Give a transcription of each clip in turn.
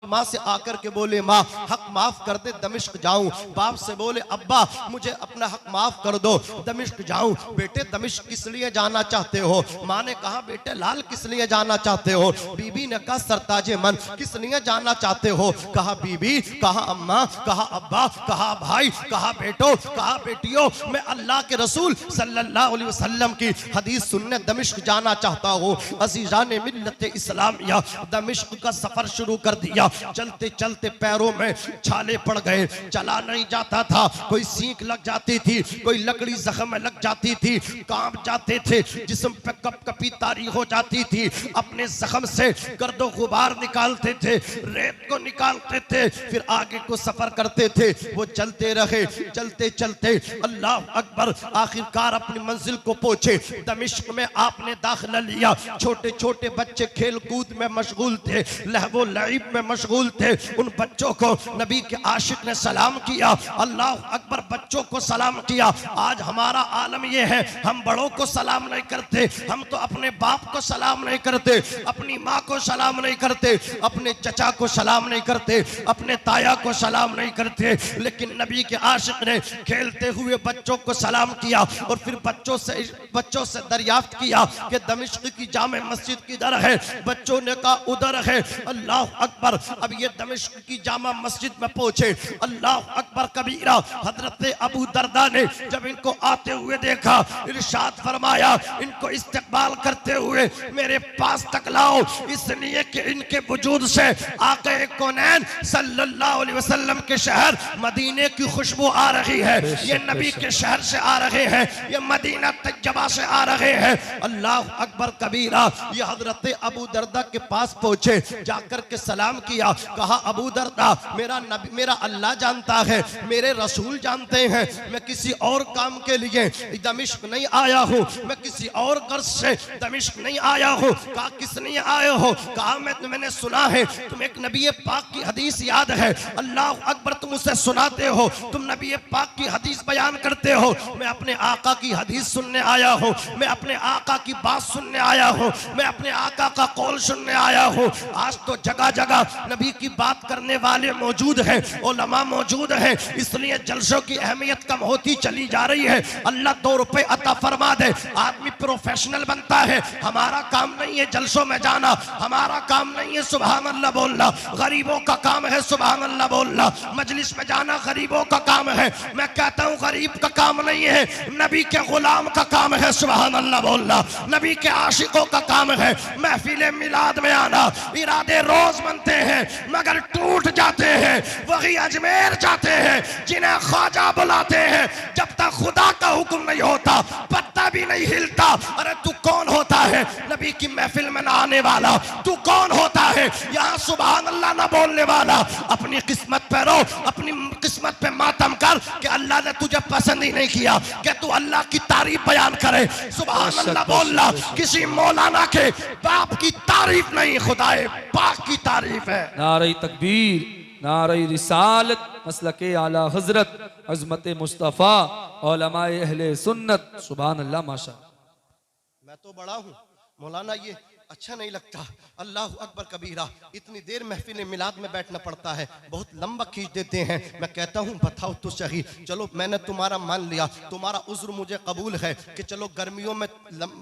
माँ से आकर के बोले माँ हक माफ कर दे दमिश्क जाऊं। बाप से बोले अब्बा मुझे अपना हक माफ कर दो दमिश्क जाऊं। बेटे दमिश्क किस लिए जाना चाहते हो? माँ ने कहा बेटे लाल किस लिए जाना चाहते हो? बीबी ने कहा सरताजे मन किस लिए जाना चाहते हो? कहा बीबी, कहा अम्मा, कहा अब्बा, कहा भाई, कहा बेटो, कहा बेटियों, मैं अल्लाह के रसूल सल्लल्लाहु अलैहि वसल्लम की हदीस सुनने दमिश्क जाना चाहता हूँ। अज़ीज़ान मिल्लत इस्लामिया दमिश्क का सफर शुरू कर दिया। चलते चलते पैरों में छाले पड़ गए, चला नहीं जाता था, कोई सींक लग जाती थी, कोई लकड़ी जख्म में लग जाती थी, कांप जाते थे, जिस्म पे कपकपी तारी हो जाती थी। अपने जख्म से गर्दो गुबार निकालते थे, रेत को निकालते थे, फिर आगे को सफर करते थे। वो चलते रहे, चलते चलते अल्लाह अकबर आखिरकार अपनी मंजिल को पहुंचे। दमिश्क में आपने दाखिला लिया। छोटे छोटे बच्चे खेल कूद में मशगूल थे, लहवो लईब में मशगूल थे। उन बच्चों को नबी के आशिक ने सलाम किया। अल्लाह अकबर बच्चों को सलाम किया। आज हमारा आलम यह है, हम बड़ों को सलाम नहीं करते, हम तो अपने बाप को सलाम नहीं करते, अपनी माँ को सलाम नहीं करते, अपने चचा को सलाम नहीं करते, अपने ताया को सलाम नहीं करते। लेकिन नबी के आशिक ने खेलते हुए बच्चों को सलाम किया और फिर बच्चों से दरियाफ्त किया कि दमिश्क की जामे मस्जिद किधर है? बच्चों ने कहा उधर है। अल्लाह अकबर, अब ये दमिश्क की जामा मस्जिद में पहुंचे। अल्लाह अकबर कबीरा। हजरत अबू दरदा ने जब इनको आते हुए देखा, इरशाद फरमाया इनको इस्तकबाल करते हुए मेरे पास तक लाओ, इसलिए कि इनके वजूद से आका कौनैन सल्लल्लाहु अलैहि वसल्लम के शहर मदीने की खुशबू आ रही है। ये नबी के शहर से आ रहे हैं, ये मदीना तैयबा से आ रहे हैं। अल्लाह अकबर कबीरा। ये हजरत अबू दरदा के पास पहुंचे, जाकर के सलाम किया। कहा अबू दरदा, मेरा अल्लाह जानता है, मेरे रसूल जानते हैं, मैं किसी और काम के लिए दमिश्क नहीं आया हूँ, मैं किसी और गर्ज से दमिश्क नहीं आया हूँ। कहा किस लिए आए हो? कहा मैंने सुना है तुम एक नबी पाक की हदीस याद है। अल्लाह अकबर, तुम उसे सुनाते हो, तुम नबी पाक की हदीस बयान करते हो। मैं अपने आका की हदीस सुनने आया हूँ, मैं अपने आका की बात सुनने आया हूँ, मैं अपने आका का कौल सुनने आया हूँ। आज तो जगह जगह नबी की बात करने वाले मौजूद हैं, उलमा मौजूद हैं, इसलिए जलसों की अहमियत कम होती चली जा रही है। अल्लाह 2 रुपए अता फरमा दे, आदमी प्रोफेशनल बनता है। हमारा काम नहीं है जलसों में जाना, हमारा काम नहीं है सुभान अल्लाह बोलना, गरीबों का काम है सुभान अल्लाह बोलना। मजलिस में जाना गरीबों का काम है, मैं कहता हूँ गरीब का काम नहीं है, नबी के गुलाम का काम है सुभान अल्लाह बोलना, नबी के आशिकों का काम है। महफिल मिलाद में आना, इरादे रोज बनते हैं मगर टूट जाते हैं। वही अजमेर जाते हैं जिन्हें ख्वाजा बुलाते हैं, जब तक खुदा का हुक्म नहीं होता पत्ता भी नहीं हिलता। अरे तू कौन होता है नबी की महफिल में ना आने वाला? तू कौन होता है यहाँ सुभान अल्लाह ना बोलने वाला? अपनी किस्मत पे रो, अपनी किस्मत पे मातम कर कि अल्लाह ने तुझे पसंद ही नहीं किया कि तू अल्लाह की तारीफ बयान करे। सुभान अल्लाह बोलना किसी मौलाना के बाप की तारीफ नहीं, खुदाए पाक की तारीफ है। नारे तकबीर, नारे रिसालत, मसलके आला हजरत, अजमत मुस्तफ़ा, उलमाए अहले सुन्नत। सुभान अल्लाह माशा। मैं तो बड़ा हूँ मौलाना, ये अच्छा नहीं लगता। अल्लाह अकबर कबीरा। इतनी देर महफिल मिलाद में बैठना पड़ता है, बहुत लंबा खींच देते हैं। मैं कहता हूँ बताओ तो सही, चलो मैंने तुम्हारा मान लिया, तुम्हारा उज्र मुझे कबूल है कि चलो गर्मियों में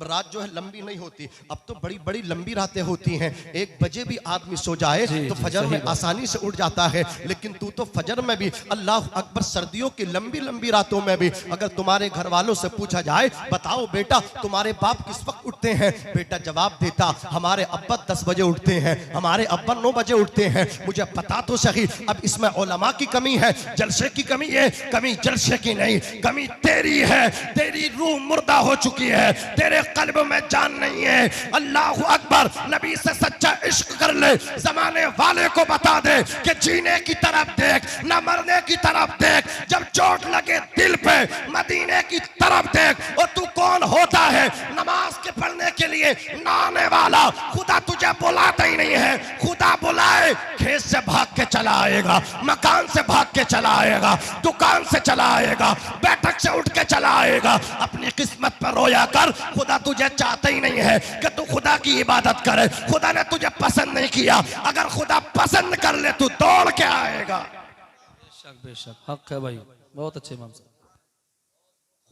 रात जो है लंबी नहीं होती, अब तो बड़ी बड़ी लंबी रातें होती हैं। 1 बजे भी आदमी सो जाए तो फजर में आसानी से उठ जाता है, लेकिन तू तो फजर में भी अल्लाह अकबर सर्दियों की लंबी लंबी रातों में भी अगर तुम्हारे घर वालों से पूछा जाए बताओ बेटा तुम्हारे बाप किस वक्त उठते हैं, बेटा जवाब देता हमारे अब्बा 10 बजे उठते हैं, हमारे अब्बा 9 बजे उठते हैं। मुझे पता तो सही, अब इसमें उलमा की कमी है, जलसे की कमी है? कमी जलसे की नहीं, कमी तेरी है। तेरी रूह मुर्दा हो चुकी है, तेरे कल्ब में जान नहीं है। अल्लाह अकबर, नबी से सच्चा इश्क कर ले, जमाने वाले को बता दे कि जीने की तरफ देख, न मरने की तरफ देख। जब चोट लगे दिल पे मदीने की तरफ देख। और तू कौन होता है नमाज के पढ़ने के लिए नहाने वाला खुदा तुझे बुलाता ही नहीं है। खुदा बुलाए खेत से भाग के चला आएगा, मकान से भाग के चला आएगा, दुकान से चला आएगा, बैठक से उठ के चला आएगा। अपनी किस्मत पर रोया कर, खुदा तुझे चाहता ही नहीं है कि तू खुदा की इबादत करे। खुदा ने तुझे पसंद नहीं किया, अगर खुदा पसंद कर ले तू दौड़ के आएगा। बेशक बेशक हक है भाई, बहुत अच्छे इमाम साहब।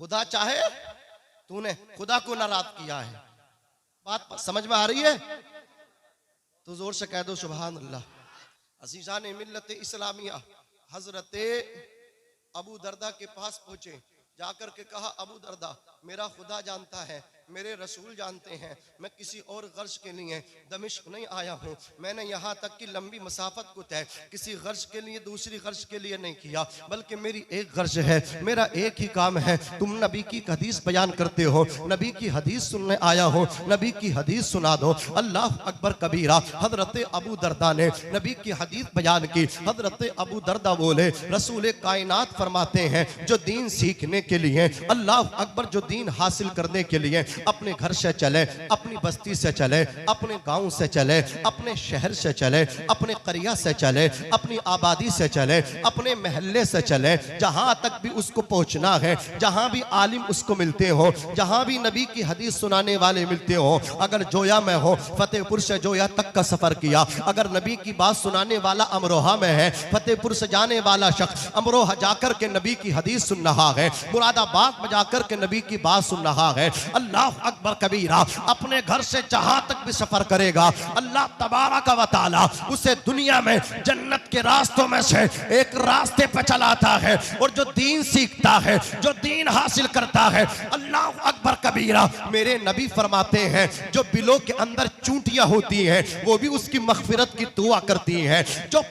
खुदा चाहे, तूने खुदा को नाराज किया है। बात समझ में आ रही है तो जोर से कह दो सुभान अल्लाह। अजीजान मिल्लत इस्लामिया हजरत अबू दरदा के पास पहुंचे, जाकर के कहा अबू दरदा मेरा खुदा जानता है, मेरे रसूल जानते हैं, मैं किसी और गर्ज के लिए दमिश्क नहीं आया हूँ। मैंने यहाँ तक कि लंबी मसाफत को तय किसी गर्ज के लिए दूसरी गर्ज के लिए नहीं किया, बल्कि मेरी एक गर्ज है, मेरा एक ही काम है। तुम नबी की हदीस बयान करते हो, नबी की हदीस सुनने आया हो, नबी की हदीस सुना दो। अल्लाह अकबर कबीरा। हजरत अबू दरदा ने नबी की हदीस बयान की। हजरत अबू दरदा बोले रसूल कायनात फरमाते हैं जो दीन सीखने के लिए, अल्लाह अकबर, जो दीन हासिल करने के लिए अपने घर से चले, अपनी बस्ती से चले, अपने गांव से चले, अपने शहर से चले, अपने करिया से चले, अपनी आबादी से चले, अपने महल्ले से चले, जहां तक भी उसको पहुंचना है, जहां भी आलिम उसको मिलते हो, जहां भी नबी की हदीस सुनाने वाले मिलते हो। अगर जोया में हो, फतेहपुर से जोया तक का सफर किया, अगर नबी की बात सुनाने वाला अमरोहा में है, फतेहपुर से जाने वाला शख्स अमरोहा जाकर के नबी की हदीस सुन रहा है, मुरादाबाद में जाकर के नबी की बात सुन रहा है। अल्लाह अकबर कबीरा। अपने घर से जहां तक भी सफर करेगा, अल्लाह तबारक व तआला उसे दुनिया में जन्नत के रास्तों में से एक रास्ते पर चलाता है। और जो दीन सीखता है, जो दीन हासिल करता है, अल्लाह अकबर कबीरा, मेरे नबी फरमाते हैं जो बिलों के अंदर चूंटियां होती हैं वो भी उसकी मगफिरत की दुआ करती हैं। जो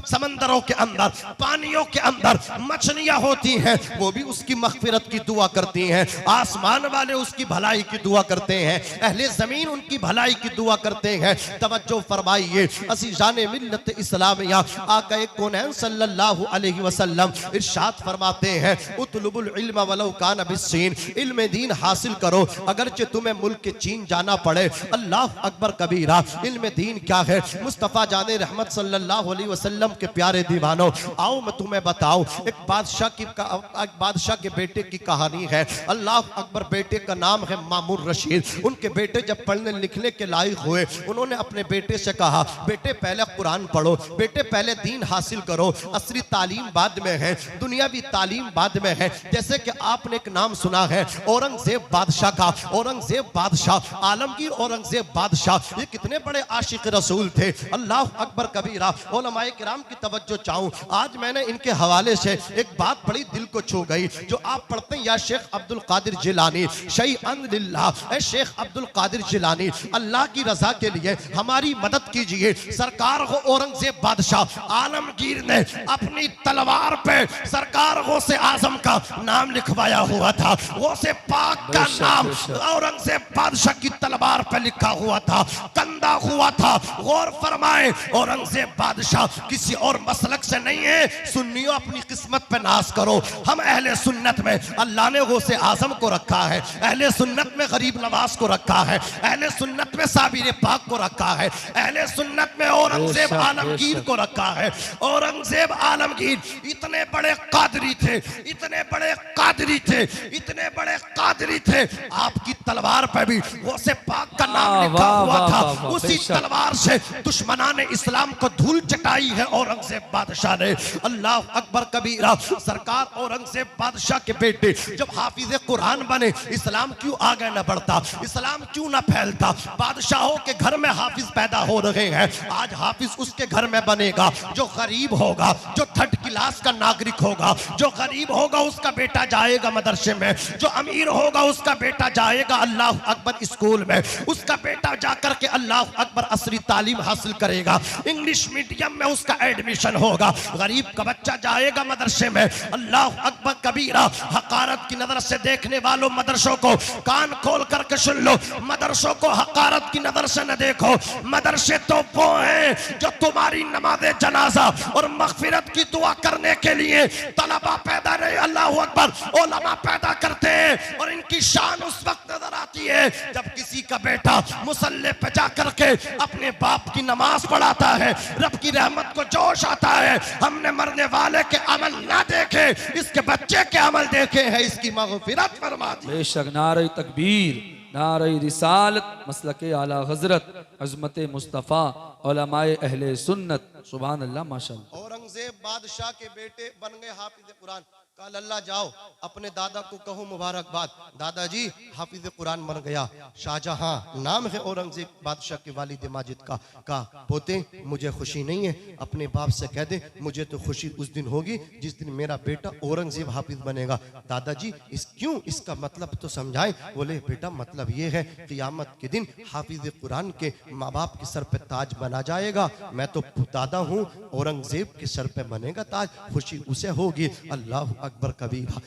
समंदरों के अंदर, पानियों के अंदर मछलियां होती हैं वो भी उसकी मगफिरत की दुआ करती हैं। आसमान वाले उसकी भलाई की दुआ करते हैं, अहले जमीन उनकी भलाई की दुआ करते हैं। तवज्जो फरमाइए अज़ीज़ान मिल्लत इस्लामिया, आका कौनैन सल्लल्लाहु अलैहि वसल्लम इरशाद फरमाते हैं उतलुबुल इल्म वलौ कान बिस्सीन, इल्म दीन हासिल करो अगरचे तुम्हें मुल्क के चीन जाना पड़े। अल्लाह अकबर कबीरा। इल्म दीन क्या है? मुस्तफ़ा जाने रहमत सल्लल्लाहु अलैहि वसल्लम के प्यारे दीवानों, आओ मैं तुम्हें बताऊं। एक बादशाह के बेटे की कहानी है। अल्लाह अकबर, बेटे का नाम है मामूर रशीद। उनके बेटे जब पढ़ने लिखने के लायक हुए, उन्होंने अपने बेटे से कहा बेटे पहले कुरान पढ़ो, बेटे पहले दीन हासिल करो, असरी तालीम बाद में है, दुनियावी तालीम बाद में है। जैसे कि आपने एक नाम सुना है औरंगजेब बादशाह का। औरंगजेब बादशाह, आलमगीर औरंगजेब बादशाह, ये कितने बड़े आशिक रसूल थे। अल्लाह अकबर कबीरा। उलमाए किराम की तवज्जो चाहूं, आज मैंने इनके हवाले से एक बात बड़ी दिल को छू गई जो आप पढ़ते हैं, या शेख अब्दुल कादिर जिलानी, शैअन लिल्लाह, शेख अब्दुल कादिर जिलानी, अल्लाह की रजा के लिए हमारी मदद कीजिए। सरकार को औरंगजेब बादशाह आलमगीर ने अपनी तलवार पे सरकार गौसे आजम का नाम लिखवाया हुआ था। गौसे पाक का नाम औरंगजेब बादशाह की तलवार पे लिखा हुआ था, कंधा हुआ था। गौर फरमाए, औरंगजेब बादशाह किसी और मसलक से नहीं है। सुन्नियों अपनी किस्मत पे नाज करो। हम अहले सुन्नत में अल्लाह ने गौसे आजम को रखा है, अहले सुन्नत में गरीब नवाज को रखा है, अहले सुन्नत में साबिर पाक को रखा है, अहले सुन्नत में औरंगजेब आलमगीर को रखा है। औरंगजेब आलमगीर इतने बड़े कादरी थे, इतने बड़े कादरी थे, इतने बड़े कादरी थे, आपकी तलवार पर भी गौसे पाक का नाम लिखा हुआ था। उसी तलवार से दुश्मनाने इस्लाम को धूल चटाई है औरंगजेब बादशाह ने। अल्लाह अकबर कबीरा। सरकार औरंगजेब बादशाह के बेटे जब हाफिज कुरान बने, इस्लाम क्यों आगे न बढ़ता, इस्लाम क्यों न फैलता? बादशाहों के घर में हाफिज पैदा हो रहे हैं, आज हाफिज उसके घर में बनेगा जो गरीब होगा, जो थर्ड क्लास का नागरिक होगा। जो गरीब होगा उसका बेटा जाएगा मदरसे में, जो अमीर होगा उसका बेटा जाएगा अल्लाह अकबर स्कूल में, उसका बेटा जाकर के अल्लाह अकबर असरी तालीम हासिल करेगा, इंग्लिश मीडियम में उसका एडमिशन होगा। गरीब का बच्चा जाएगा मदरसे में। अल्लाह अकबर कबीरा। हकारत की नजर से देखने वालों मदरसों को कान खोल करके सुन लो, मदरसों को हकारत की नजर से न देखो। मदरसे तो वो हैं जो तुम्हारी नमाज़े जनाजा और मगफिरत की दुआ करने के लिए तलबा पैदा नहीं, अल्लाह अकबर, उलमा पैदा करते हैं। और इनकी शान उस वक्त नजर आती है जब किसी का बेटा मुसल्ले पे जा करके अपने बाप की नमाज पढ़ाता है, रब की रहमत को जोश आता है। हमने मरने वाले के अमल ना देखे, इसके बच्चे के अमल देखे हैं, इसकी मगफिरत फरमा दी। बेशक नारे तकबीर, नारे रिसालत, मसलके आला हजरत, अजमत मुस्तफ़ा, उलमाए अहले सुन्नत, सुभान अल्लाह माशाअल्लाह। औरंगजेब बादशाह के बेटे बन गए हाफिज कुरान। कल अल्लाह जाओ अपने दादा को कहो मुबारकबाद, दादाजी हाफिज कुरान बन गया। शाहजहां नाम है औरंगजेब बादशाह के वालिद माजिद का पोते, मुझे खुशी नहीं है, अपने बाप से कह दे मुझे तो खुशी उस दिन होगी जिस दिन मेरा बेटा औरंगजेब हाफिज बनेगा। दादाजी क्यों, इसका मतलब तो समझाए। बोले बेटा मतलब ये है क़ियामत के दिन हाफिज कुरान के माँ बाप के सर पे ताज बना जाएगा। मैं तो दादा हूँ, औरंगजेब के सर पे बनेगा ताज, खुशी उसे होगी। अल्लाह अकबर कबीरा।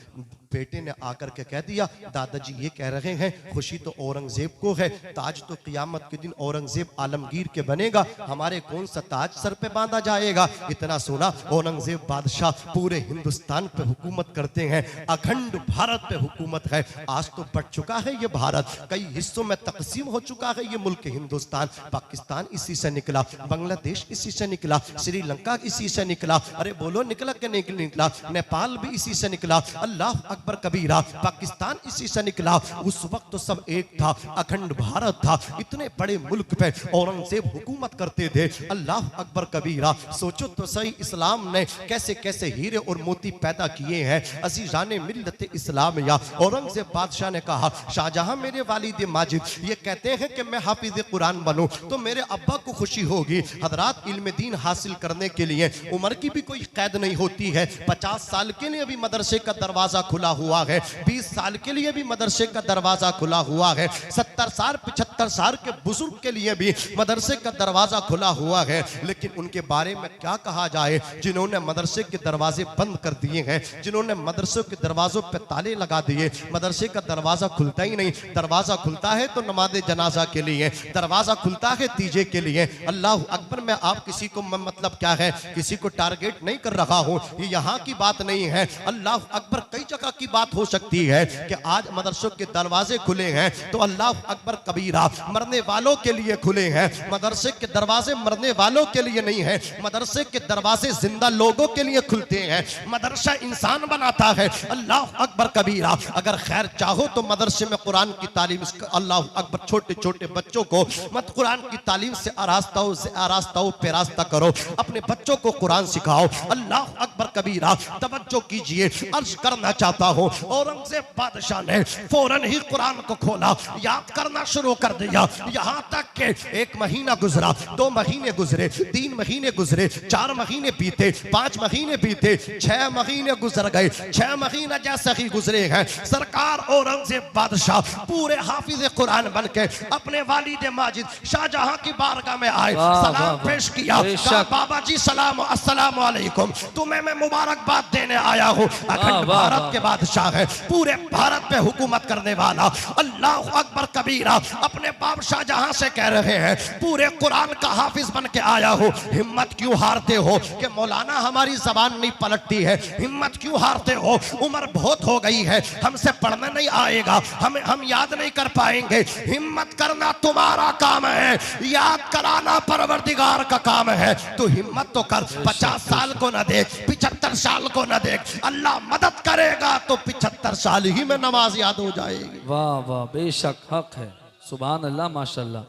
बेटे ने आकर के कह दिया दादाजी ये कह रहे हैं खुशी तो औरंगजेब को है, ताज तो क़ियामत के दिन औरंगजेब आलमगीर के बनेगा, हमारे कौन सा ताज सर पे बांधा जाएगा। इतना सुना औरंगजेब बादशाह पूरे हिंदुस्तान पे हुकूमत करते हैं, अखंड भारत पे हुकूमत है। आज तो बढ़ चुका है ये भारत, कई हिस्सों में तकसीम हो चुका है ये मुल्क हिंदुस्तान। पाकिस्तान इसी से निकला, बांग्लादेश इसी से निकला, श्रीलंका इसी से निकला, अरे बोलो निकला कि नहीं निकला, नेपाल भी इसी से निकला। अल्लाह अकबर कबीरा, पाकिस्तान इसी से निकला। उस वक्त तो सब एक था, अखंड भारत था। इतने बड़े मुल्क पे औरंगजेब हुकूमत करते थे। अल्लाह अकबर कबीरा। सोचो तो सही इस्लाम ने कैसे कैसे हीरे और मोती पैदा किए हैं। अजीजाने मिल्लत इस्लाम या औरंगजेब बादशाह ने कहा शाहजहां मेरे वालिद माजिद ये कहते हैं कि मैं हाफिज कुरान बनूं तो मेरे अब्बा को खुशी होगी। हजरात इल्म दीन हासिल करने के लिए उम्र की भी कोई कैद नहीं होती है। 50 साल के लिए भी मदरसे का दरवाजा खुला हुआ है, 20 साल के लिए भी मदरसे का दरवाजा खुला हुआ है, 70 साल 75 साल के बुजुर्ग के लिए भी मदरसे का दरवाजा खुला हुआ है। लेकिन उनके बारे में क्या कहा जाए जिन्होंने मदरसे के दरवाजे बंद कर दिए हैं, जिन्होंने मदरसों के दरवाजों पर ताले लगा दिए, मदरसे का दरवाजा खुलता ही नहीं। दरवाजा खुलता है तो नमाज जनाजा के लिए, दरवाजा खुलता है तीजे के लिए। अल्लाह अकबर। मैं आप किसी को मतलब क्या है, किसी को टारगेट नहीं कर रहा हूँ, ये यहाँ की बात नहीं है। अल्लाह अकबर कई जगह की बात हो सकती है कि आज मदरसों के दरवाजे खुले हैं तो अल्लाह अकबर कबीरा मरने वालों के लिए खुले हैं। मदरसे के दरवाजे मरने वालों के लिए नहीं है, मदरसे के दरवाजे जिंदा लोगों के लिए खुलते हैं। मदरसा इंसान बनाता है। अल्लाह अकबर कबीरा। अगर खैर चाहो तो मदरसे में कुरान की तालीम, अल्लाह अकबर, छोटे छोटे बच्चों को मत कुरान की तालीम से आरास्ता पेरास्ता करो, अपने बच्चों को कुरान सिखाओ। अल्लाह अकबर कबीरा। तवज्जो कीजिए, अर्ज करना चाहता हूँ औरंगजेब बादशाह ने फौरन ही कुरान को खोला, याद करना शुरू कर दिया। यहाँ तक के 1 महीना गुजरा, 2 महीने गुजरे, 3 महीने गुजरे, 4 महीने बीते, 5 महीने बीते, 6 महीने गुजर गए। 6 महीने जैसे ही गुजरे हैं सरकार औरंगजेब बादशाह पूरे हाफिज कुरान बन के अपने वालिद माजिद शाहजहां की बारगाह में आए, सलाम पेश किया। कहा बाबा जी सलाम अस्सलाम वालेकुम, तुम्हें मैं मुबारकबाद देने आया हूँ। अखंड भारत के बादशाह है, पूरे भारत पे हुकूमत करने वाला। अल्लाह अकबर कबीरा। अपने बाप शाहजहां से कह रहे हैं पूरे कुरान का हाफिज बन के आया हो, हिम्मत क्यों हारते हो कि मौलाना हमारी जबान नहीं पलटती है, हिम्मत क्यों हारते हो, उम्र बहुत हो गई है, हमसे पढ़ना नहीं आएगा, हम याद नहीं कर पाएंगे। हिम्मत करना तुम्हारा काम है, याद कराना परवरदिगार का काम है। तो हिम्मत तो कर, 50 साल को न देख, 75 साल को न देख, अल्लाह मदद करेगा तो 75 साल ही में नमाज याद हो जाएगी। वाह वाह, बेशक हक है, सुभान अल्लाह माशाल्लाह,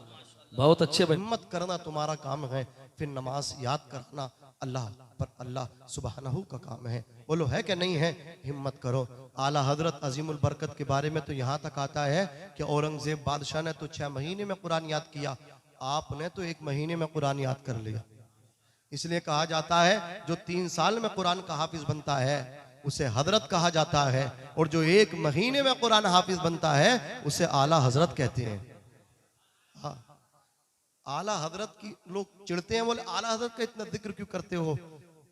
बहुत अच्छे भाई। हिम्मत करना तुम्हारा काम है, फिर नमाज याद करना अल्लाह पर अल्लाह सुबहानहू का काम है। बोलो है कि नहीं है? हिम्मत करो। आला हजरत अजीमुल बरकत के बारे में तो यहाँ तक आता है कि औरंगजेब बादशाह ने तो 6 महीने में कुरान याद किया, आपने तो 1 महीने में कुरान याद कर लिया। इसलिए कहा जाता है जो 3 साल में कुरान का हाफिज बनता है उसे हजरत कहा जाता है, और जो 1 महीने में कुरान हाफिज बनता है उसे आला हजरत कहते हैं। हाँ, आला हजरत की लोग चिढ़ते हैं, बोले आला हजरत का इतना जिक्र क्यों करते हो।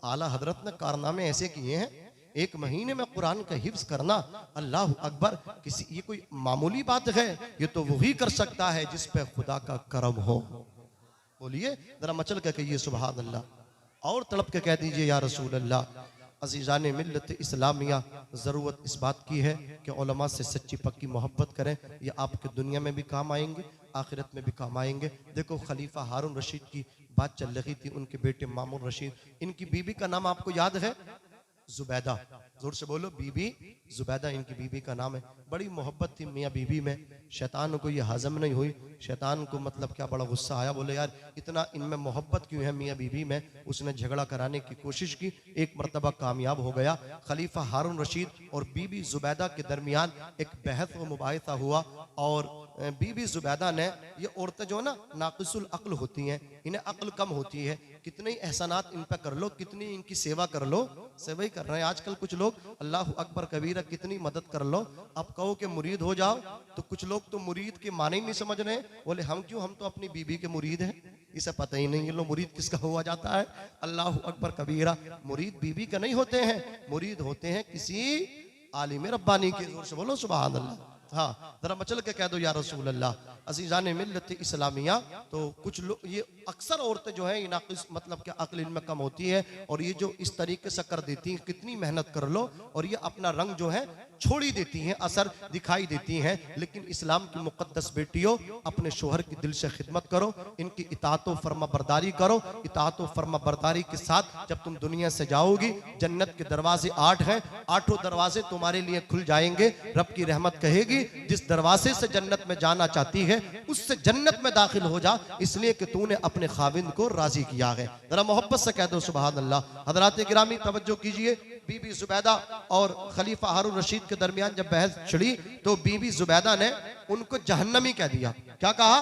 आला हजरत ने कारनामे ऐसे किए हैं एक महीने में कुरान का हिफ्ज करना, अल्लाह अकबर, किसी ये कोई मामूली बात है? ये तो वही कर सकता है जिस पे खुदा का करम हो। बोलिए जरा मचल के कहिए सुभान अल्लाह, और तड़प के कह दीजिए या रसूल अल्लाह। अजीज़ान मिल्लत इस्लामिया, ज़रूरत इस बात की है कि उलमा से सच्ची पक्की मोहब्बत करें। ये आपके दुनिया में भी काम आएंगे, आखिरत में भी काम आएंगे। देखो खलीफा हारून रशीद की बात चल रही थी, उनके बेटे मामून रशीद, इनकी बीबी का नाम आपको याद है? जुबैदा। जोर से बोलो, बीबी जुबैदा इनकी बीबी का नाम है। बड़ी मोहब्बत थी मियाँ बीबी में। शैतान को ये हाजम नहीं हुई, शैतान को मतलब क्या बड़ा गुस्सा आया, बोले यार इतना इनमें मोहब्बत क्यों है मियाँ बीबी में। उसने झगड़ा कराने की कोशिश की, एक मरतबा कामयाब हो गया। खलीफा हारून रशीद और बीबी जुबैदा के दरमियान एक बहस व मुबाहिसा हुआ और बीबी जुबैदा ने, ये औरतें जो ना नाक़िसुल अक्ल होती हैं, इन्हें अक्ल कम होती है, कितने एहसानात इन पर कर लो, कितनी इनकी सेवा कर लो, सेवा ही कर रहे हैं आजकल कुछ लोग। अल्लाह अकबर कबीरा, कितनी मदद कर लो। अब कहो कि मुरीद हो जाओ तो कुछ लोग तो मुरीद के माने ही नहीं समझ रहे। बोले हम क्यों, हम तो अपनी बीबी के मुरीद हैं। इसे पता ही नहीं ये लोग मुरीद किसका हुआ जाता है। अल्लाह अकबर कबीरा, मुरीद बीबी का नहीं होते हैं, मुरीद होते हैं किसी आलिम रब्बानी के। जोर से बोलो सुभान अल्लाह। हाँ जरा मचल के कह दो या रसूल अल्लाह। अजीज़ान मिल्लत इस्लामिया, तो कुछ लोग, ये अक्सर औरतें जो है नाक़िस मतलब क्या अक्ल इनमें कम होती है, और ये जो इस तरीके से कर देती हैं, कितनी मेहनत कर लो और ये अपना रंग जो है छोड़ी देती हैं, असर दिखाई देती हैं। लेकिन इस्लाम की मुक़द्दस बेटियों, अपने शोहर की दिल से खिदमत करो, इनकी इताअत व फर्मा बरदारी करो। इताअत व फर्मा बरदारी के साथ जब तुम दुनिया से जाओगी, जन्नत के दरवाजे 8 हैं, 8 दरवाजे तुम्हारे लिए खुल जाएंगे। रब की रहमत कहेगी जिस दरवाजे से जन्नत में जाना चाहती है उससे जन्नत में दाखिल हो जा, इसलिए कि तूने अपने खाविंद को राजी किया है। जरा मोहब्बत से कह दो सुभान अल्लाह। हजरात गिरामी तवज्जो कीजिए, बीबी जुबैदा और खलीफा हारून रशीद के दरमियान जब बहस छिड़ी तो बीबी जुबैदा ने उनको जहन्नमी कह दिया। क्या कहा?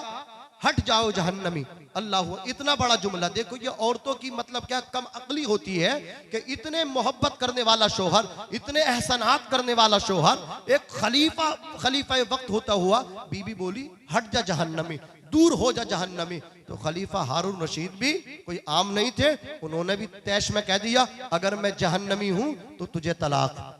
हट जाओ जहन्नमी। अल्लाह, इतना बड़ा जुमला। देखो ये औरतों की मतलब क्या कम अक्ली होती है कि इतने मोहब्बत करने वाला शोहर, इतने एहसानात करने वाला शोहर, एक खलीफा वक्त होता हुआ बीबी बोली हट जा जहन्नमी, दूर हो जा जहन्नमी। तो खलीफा हारून रशीद भी कोई आम नहीं थे, उन्होंने भी तैश में कह दिया अगर मैं जहन्नमी हूं तो तुझे तलाक,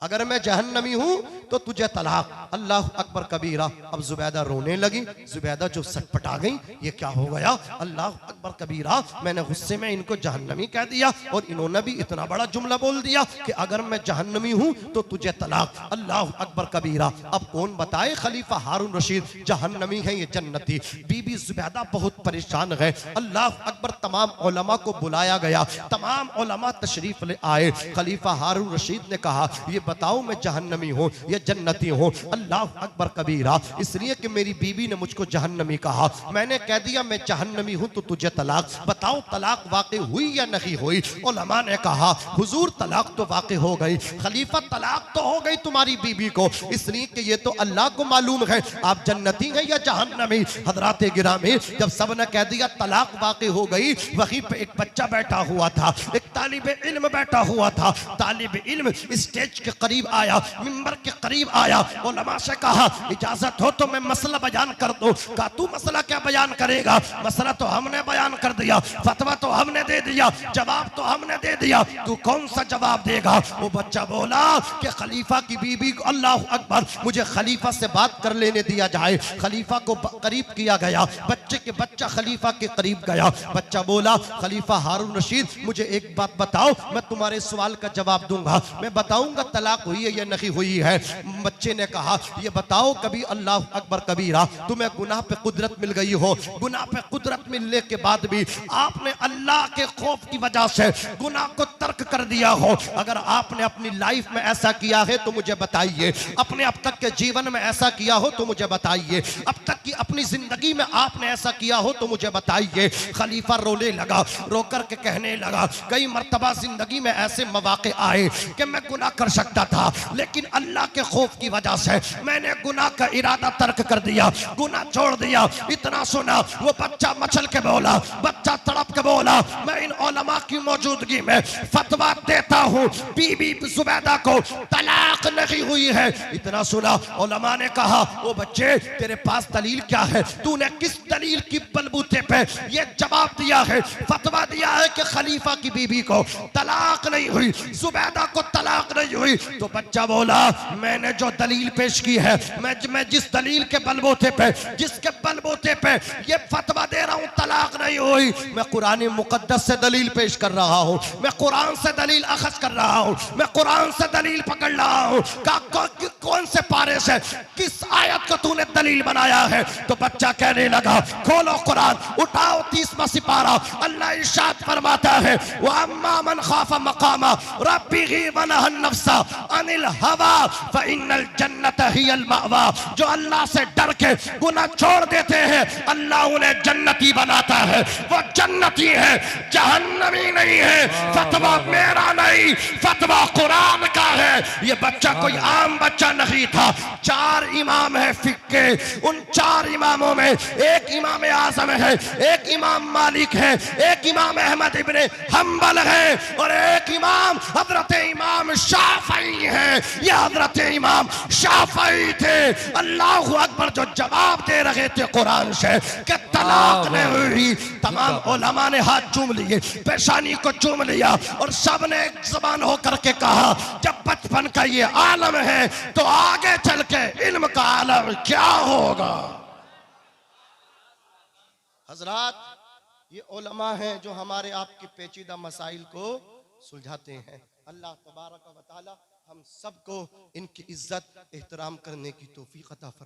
अगर मैं जहन्नमी हूं तो तुझे तलाक। अल्लाह अकबर कबीरा। अब जुबैदा रोने लगी। जुबैदा जो सटपटा गई, ये क्या हो गया? अल्लाह अकबर कबीरा, मैंने गुस्से में इनको जहन्नमी कह दिया और इन्होंने भी इतना बड़ा जुमला बोल दिया कि अगर मैं जहन्नमी हूं तो तुझे तलाक। अल्लाह अकबर कबीरा। अब कौन बताए खलीफा हारून रशीद जहन्नमी है, ये जन्नती। बीबी जुबैदा बहुत परेशान है। अल्लाह अकबर, तमाम उलमा को बुलाया गया, तमाम उलमा तशरीफ ले आए। खलीफा हारून रशीद ने कहा ये बताओ मैं जहन्नमी हूँ या जन्नती हूँ? अल्लाह अकबर कबीरा। इसलिए कि मेरी बीबी ने मुझको जहन्नमी कहा, मैंने कह दिया मैं जहन्नमी हूँ तो तुझे तलाक। बताओ तलाक वाक़ई हुई या नहीं हुई? उलमा ने कहा हुजूर तलाक तो वाक़ई हो गई। खलीफा तलाक तो हो गई तुम्हारी बीबी को, इसलिए कि ये तो अल्लाह को मालूम है आप जन्नती हैं या जहन्नमी। हजरात गिरामी, जब सब ने कह दिया तलाक वाक़ई हो गई, वहीं पे एक बच्चा बैठा हुआ था, एक तालिब इल्म बैठा हुआ था। तालिब इल्म स्टेज के करीब आया, मिंबर के करीब आया, उलमा से कहा इजाजत हो तो मैं मसला बयान कर दूं। कहा तू मसला क्या बयान करेगा? मसला तो हमने बयान कर दिया, फतवा तो हमने दे दिया, जवाब तो हमने दे दिया, तू कौन सा जवाब देगा? वो बच्चा बोला कि खलीफा की बीबी को, अल्लाह अकबर, मुझे खलीफा से बात कर लेने दिया जाए। खलीफा को करीब किया गया, बच्चा खलीफा के करीब गया। बच्चा बोला खलीफा हारून रशीद मुझे एक बात बताओ, मैं तुम्हारे सवाल का जवाब दूंगा, मैं बताऊंगा तलाक हुई है या नहीं हुई है। बच्चे ने कहा ये बताओ कभी अल्लाह अकबर कबीरा तुम्हें गुनाह पे कुदरत मिल गई हो, गुनाह पे कुदरत मिलने के बाद भी आपने अल्लाह के खौफ की वजह से गुनाह को तर्क कर दिया हो? अगर आपने अपनी लाइफ में ऐसा किया है तो मुझे बताइए, अपने अब तक के जीवन में ऐसा किया हो तो मुझे बताइए, अब तक की अपनी जिंदगी में आपने ऐसा किया हो तो मुझे बताइए। खलीफा रोने लगा, रो कर के कहने लगा कई मर्तबा जिंदगी में ऐसे मौके आए कि मैं गुनाह कर सकता था, लेकिन अल्लाह के खौफ की वजह से मैंने गुनाह का इरादा तर्क कर दिया, गुनाह छोड़ दिया। इतना सुना वो बच्चा मचल के बोला, बच्चा तड़प के बोला मैं इन उलमा की मौजूदगी में फतवा देता हूँ बीबी जुबैदा को तलाक नहीं हुई है। इतना सुना, उलमा ने कहा ओ बच्चे तेरे पास दलील क्या है, तूने किस दलील की बलबूते पे ये जवाब दिया है, फतवा दिया है कि खलीफा की बीबी को तलाक नहीं हुई, जुबैदा को तलाक नहीं हुई। तो बच्चा बोला मैंने जो दलील पेश की है, मैं जिस दलील के बलबूते पे, जिसके बलबूते पे ये फतवा दे रहा हूँ तलाक नहीं हुई, मैं कुरान मुकद्दस से दलील पेश कर रहा हूँ, मैं कुरान से दलील अखज़ कर रहा हूँ, मैं कुरान से दलील पकड़ रहा हूँ। कौन से पारे से किस आयत को तूने दलील बनाया है? तो बच्चा कहने लगा खोलो कुरान, उठाओ 30वां सिपारा, अल्लाह इरशाद फरमाता है व अम्मा मन खाफा मकामा रब्बिही व नहा नफ्सा अनिल हवा फ इन्नल जन्नत हियल मअवा। जो अल्लाह से डर के गुनाह छोड़ देते हैं अल्लाह उन्हें जन्नती बनाता है, वो जन्नती है, जहन्नमी नहीं है। फतवा मेरा नहीं, फतवा कुरान का है। ये बच्चा कोई आम बच्चा नहीं था। 4 इमाम है फिक्के, उन 4 इमामों में एक इमाम आजम है, एक इमाम मालिक है, एक इमाम अहमद इब्ने हम्बल है और एक इमाम हजरत इमाम शाफई है। ये हजरत इमाम शाफई थे। अल्लाहु अकबर जो जवाब दे रहे थे कुरान से कि तलाक नहीं हुई, तमाम उलमा ने हाथ चूम लिए, पेशानी को चूम लिया और सब ने एक ज़बान होकर के कहा जब बचपन का ये आलम है तो आगे चल के इल्म का आलम क्या होगा। हजरात, ये उलमा हैं जो हमारे आपके पेचीदा मसाइल को सुलझाते हैं। अल्लाह तबारक व तआला हम सबको इनकी इज्जत एहतराम करने की तौफीक अता फरमाए।